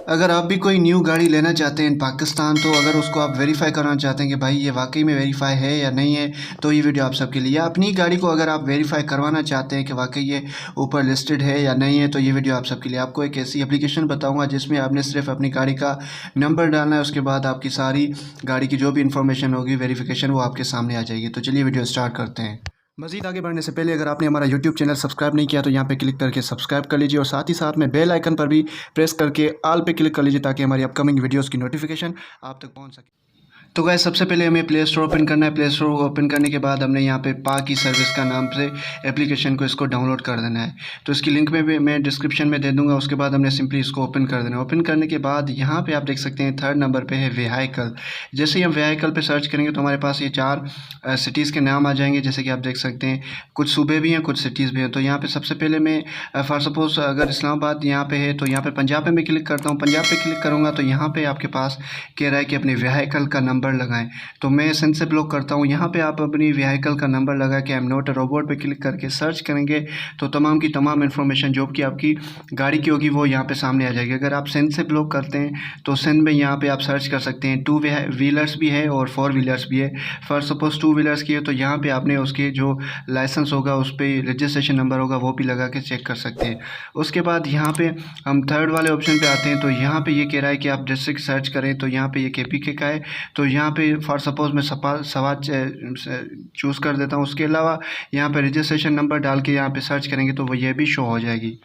अगर आप भी कोई न्यू गाड़ी लेना चाहते हैं इन पाकिस्तान, तो अगर उसको आप वेरीफ़ाई कराना चाहते हैं कि भाई ये वाकई में वेरीफ़ाई है या नहीं है, तो ये वीडियो आप सबके लिए। या अपनी गाड़ी को अगर आप वेरीफ़ाई करवाना चाहते हैं कि वाकई ये ऊपर लिस्टेड है या नहीं है, तो ये वीडियो आप सबके लिए। आपको एक ऐसी एप्लीकेशन बताऊंगा जिसमें आपने सिर्फ अपनी गाड़ी का नंबर डालना है, उसके बाद आपकी सारी गाड़ी की जो भी इंफॉर्मेशन होगी वेरिफिकेशन वो आपके सामने आ जाएगी। तो चलिए वीडियो स्टार्ट करते हैं। मज़ीद आगे बढ़ने से पहले अगर आपने हमारा यूट्यूब चैनल सब्सक्राइब नहीं किया तो यहाँ पे क्लिक करके सब्सक्राइब कर लीजिए, और साथ ही साथ में बेल आइकन पर भी प्रेस करके ऑल पे क्लिक कर लीजिए, ताकि हमारी अपकमिंग वीडियोस की नोटिफिकेशन आप तक पहुँच सके। तो गाइस, सबसे पहले हमें प्ले स्टोर ओपन करना है। प्ले स्टोर ओपन करने के बाद हमने यहाँ पे पा की सर्विस का नाम से एप्लीकेशन को इसको डाउनलोड कर देना है। तो इसकी लिंक में भी मैं डिस्क्रिप्शन में दे दूंगा। उसके बाद हमने सिंपली इसको ओपन कर देना है। ओपन करने के बाद यहाँ पे आप देख सकते हैं थर्ड नंबर पे है व्हीकल। जैसे ही हम व्हीकल पे सर्च करेंगे तो हमारे पास ये 4 सिटीज़ के नाम आ जाएंगे। जैसे कि आप देख सकते हैं कुछ सूबे भी हैं, कुछ सिटीज़ भी हैं। तो यहाँ पे सबसे पहले मैं फॉर सपोज अगर इस्लामाबाद यहाँ पे है तो यहाँ पे पंजाब पे मैं क्लिक करता हूँ। पंजाब पे क्लिक करूँगा तो यहाँ पे आपके पास कह रहा है कि अपने व्हीकल का नंबर लगाएं। तो मैं सिंध से ब्लॉक करता हूँ। यहाँ पे आप अपनी व्हीकल का नंबर लगा के I am not a robot पे क्लिक करके सर्च करेंगे तो तमाम की तमाम इन्फॉर्मेशन जो कि आपकी गाड़ी की होगी वो यहाँ पे सामने आ जाएगी। अगर आप सिंध से ब्लॉक करते हैं तो सिंध में यहाँ पे आप सर्च कर सकते हैं। 2 व्हीलर्स भी है और 4 व्हीलर्स भी है। फॉर सपोज 2 व्हीलर्स की है तो यहाँ पे आपने उसके जो लाइसेंस होगा उस पर रजिस्ट्रेशन नंबर होगा वो भी लगा के चेक कर सकते हैं। उसके बाद यहाँ पे हम थर्ड वाले ऑप्शन पे आते हैं। तो यहाँ पे ये कह रहा है कि आप डिस्ट्रिक्ट सर्च करें, तो यहाँ पे ये KPK का है। तो यहाँ पे फॉर सपोज मैं सवाल चूज़ कर देता हूँ। उसके अलावा यहाँ पे रजिस्ट्रेशन नंबर डाल के यहाँ पे सर्च करेंगे तो वो ये भी शो हो जाएगी।